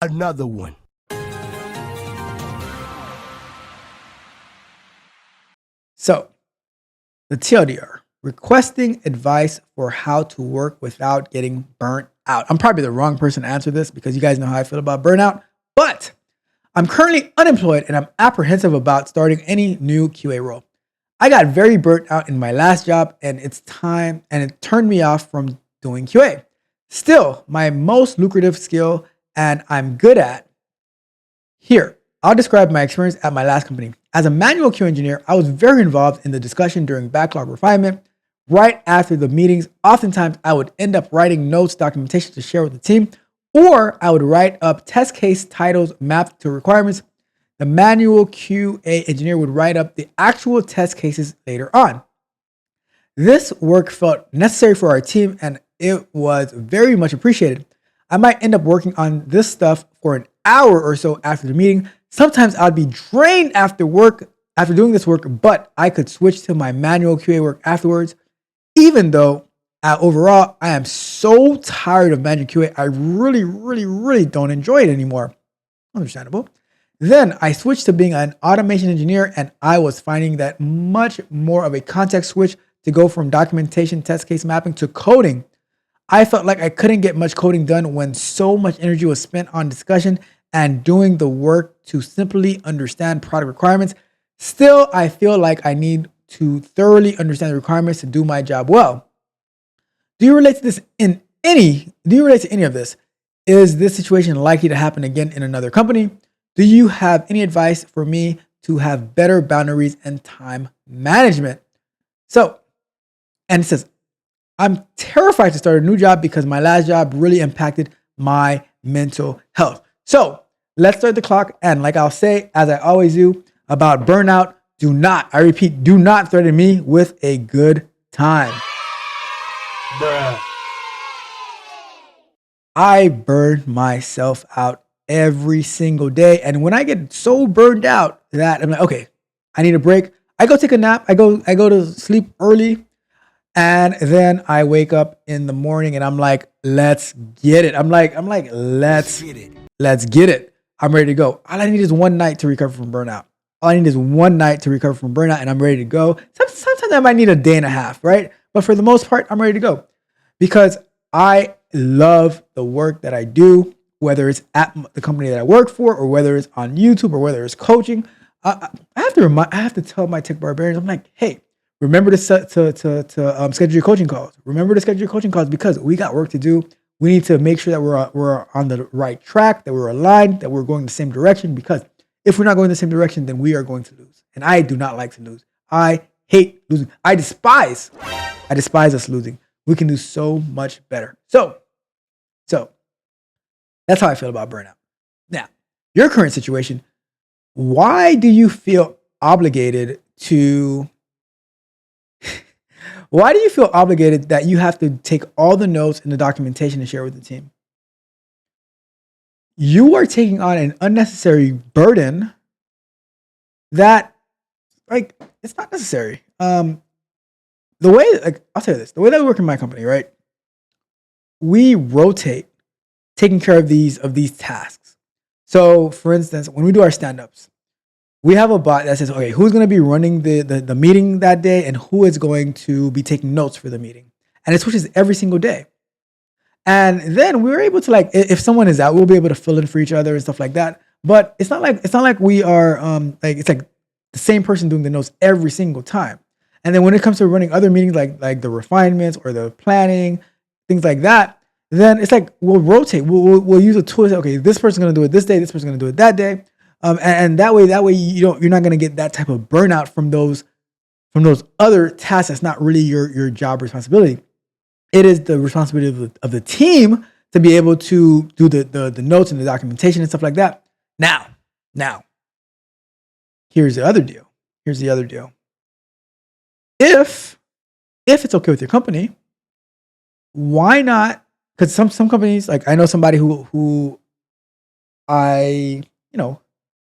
Another one. So, the TLDR, requesting advice for how to work without getting burnt out. I'm probably the wrong person to answer this because you guys know how I feel about burnout, but I'm currently unemployed and I'm apprehensive about starting any new QA role. I got very burnt out in my last job and it's time and it turned me off from doing QA. Still, my most lucrative skill and I'm good at here, I'll describe my experience at my last company. As a manual QA engineer, I was very involved in the discussion during backlog refinement. Right after the meetings, oftentimes I would end up writing notes, documentation to share with the team, or I would write up test case titles mapped to requirements. The manual QA engineer would write up the actual test cases later on. This work felt necessary for our team and it was very much appreciated. I might end up working on this stuff for an hour or so after the meeting. Sometimes I'd be drained after work, after doing this work, but I could switch to my manual QA work afterwards. Even though overall, I am so tired of manual QA, I really don't enjoy it anymore. Understandable. Then I switched to being an automation engineer, and I was finding that much more of a context switch to go from documentation, test case mapping to coding. I felt like I couldn't get much coding done when so much energy was spent on discussion and doing the work to simply understand product requirements. Still, I feel like I need to thoroughly understand the requirements to do my job well. Do you relate to this in any? Do you relate to any of this? Is this situation likely to happen again in another company? Do you have any advice for me to have better boundaries and time management? So, and it says, I'm terrified to start a new job because my last job really impacted my mental health. So let's start the clock. And like I'll say, as I always do about burnout, I repeat, do not threaten me with a good time. Bruh. I burn myself out every single day. And when I get so burned out that I'm like, okay, I need a break. I go take a nap. I go to sleep early. And then I wake up in the morning and I'm like, let's get it. Let's get it. I'm ready to go. All I need is one night to recover from burnout. And I'm ready to go. Sometimes I might need a day and a half, right? But for the most part, I'm ready to go because I love the work that I do, whether it's at the company that I work for or whether it's on YouTube or whether it's coaching. I have to tell my tech barbarians, I'm like, hey, remember to schedule your coaching calls. Because we got work to do. We need to make sure that we're on the right track, that we're aligned, that we're going the same direction. Because if we're not going the same direction, then we are going to lose. And I do not like to lose. I hate losing. I despise us losing. We can do so much better. So that's how I feel about burnout. Now, your current situation, why do you feel obligated that you have to take all the notes and the documentation and share with the team? You are taking on an unnecessary burden that, like, it's not necessary. I'll tell you this, the way that we work in my company, right? We rotate taking care of these tasks. So for instance, when we do our stand-ups, we have a bot that says, okay, who's going to be running the meeting that day and who is going to be taking notes for the meeting. And it switches every single day. And then we're able to, like, if someone is out, we'll be able to fill in for each other and stuff like that. But it's not like we are it's like the same person doing the notes every single time. And then when it comes to running other meetings like the refinements or the planning, things like that, then it's like we'll rotate. We'll use a tool. Say, okay, this person's going to do it this day. This person's going to do it that day. And that way you're not going to get that type of burnout from those other tasks. That's not really your job responsibility. It is the responsibility of the team to be able to do the notes and the documentation and stuff like that. Now, here's the other deal. If it's okay with your company, why not? Because some companies, like I know somebody who I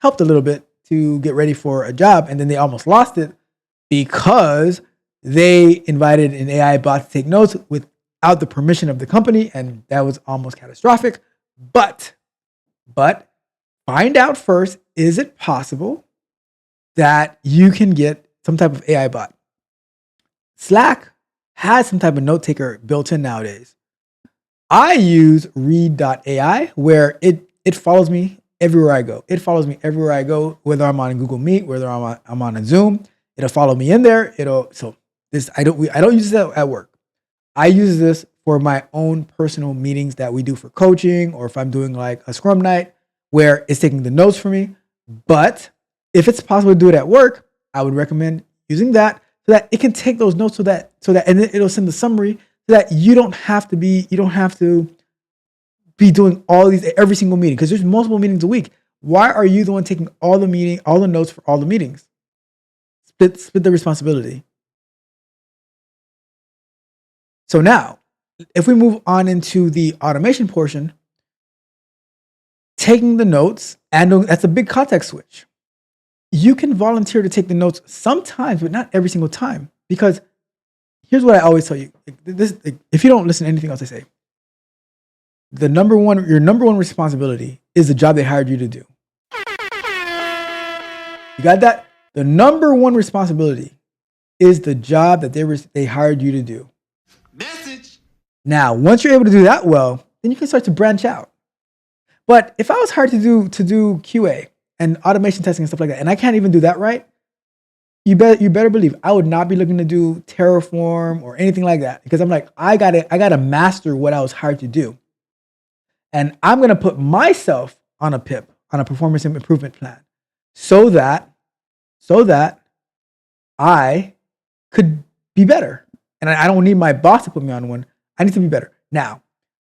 helped a little bit to get ready for a job, and then they almost lost it because they invited an AI bot to take notes without the permission of the company, and that was almost catastrophic. But But find out first, is it possible that you can get some type of AI bot? Slack has some type of note taker built in nowadays. I use read.ai where it follows me everywhere I go. It follows me everywhere I go, whether I'm on Google Meet, whether I'm on a Zoom. It'll follow me in there. I don't use it at work. I use this for my own personal meetings that we do for coaching, or if I'm doing like a Scrum night where it's taking the notes for me. But if it's possible to do it at work, I would recommend using that so that it can take those notes so that and then it'll send the summary so that you don't have to be doing all these every single meeting, because there's multiple meetings a week. Why are you the one taking all the notes for all the meetings? Split the responsibility. So now, if we move on into the automation portion, taking the notes, and that's a big context switch. You can volunteer to take the notes sometimes, but not every single time. Because here's what I always tell you. If you don't listen to anything else I say, your number one responsibility is the job they hired you to do. You got that? The number one responsibility is the job that they hired you to do. Message. Now, once you're able to do that well, then you can start to branch out. But if I was hired to do QA and automation testing and stuff like that, and I can't even do that right, you better believe I would not be looking to do Terraform or anything like that, because I'm like, I gotta master what I was hired to do. And I'm gonna put myself on a PIP, on a performance improvement plan, so that I could be better. And I don't need my boss to put me on one. I need to be better. Now,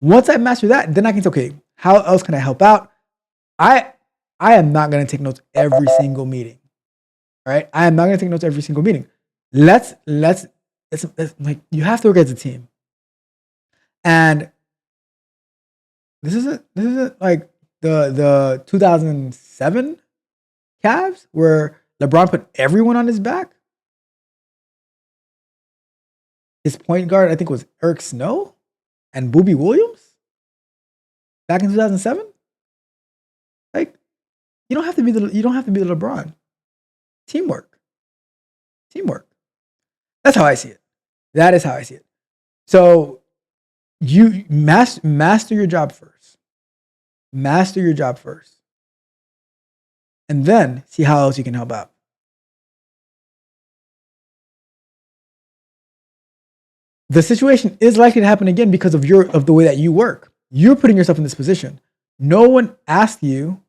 once I master that, then I can say, okay, how else can I help out? I am not going to take notes every single meeting, right? I am not going to take notes every single meeting. It's like, you have to work as a team. And this isn't like the 2007 Cavs where LeBron put everyone on his back. His point guard, I think, was Eric Snow and Boobie Williams back in 2007. Like, you don't have to be the LeBron. Teamwork. That's how I see it. That is how I see it. So you master your job first. Master your job first, and then see how else you can help out. The situation is likely to happen again because of the way that you work. You're putting yourself in this position. No one asked you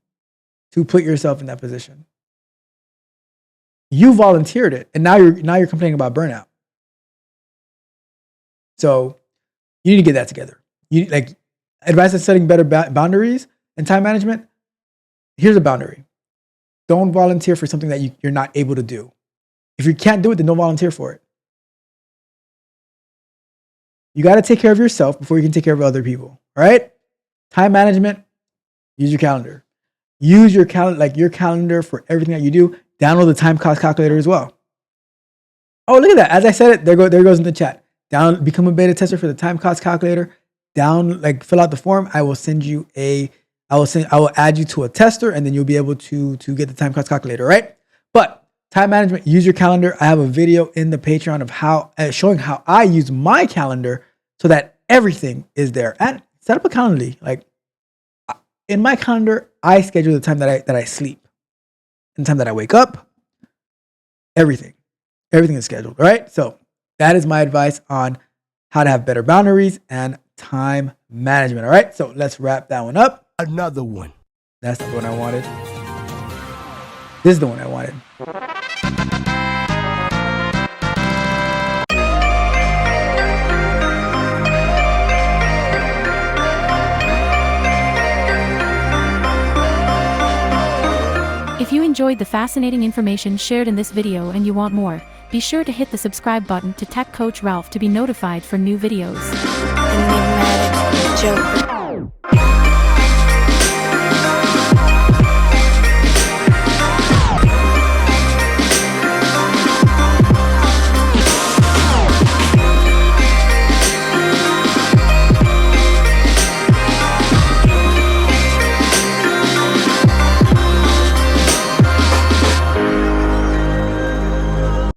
to put yourself in that position. You volunteered it, and now you're complaining about burnout. So you need to get that together. You like advice on setting better boundaries and time management. Here's a boundary: don't volunteer for something that you're not able to do. If you can't do it, then don't volunteer for it. You got to take care of yourself before you can take care of other people, right? Time management, use your calendar. Use your calendar for everything that you do. Download the time cost calculator as well. Oh, look at that. As I said it, there goes in the chat. Become a beta tester for the time cost calculator. Fill out the form. I will add you to a tester, and then you'll be able to get the time cost calculator, right? But time management, use your calendar. I have a video in the Patreon of showing how I use my calendar so that everything is there. And set up a Calendly. Like in my calendar, I schedule the time that I sleep and the time that I wake up. Everything is scheduled. All right. So that is my advice on how to have better boundaries and time management. All right. So let's wrap that one up. Another one. That's not the one I wanted. This is the one I wanted. If you enjoyed the fascinating information shared in this video and you want more, be sure to hit the subscribe button to Tech Coach Ralph to be notified for new videos. Enigmatic Joker.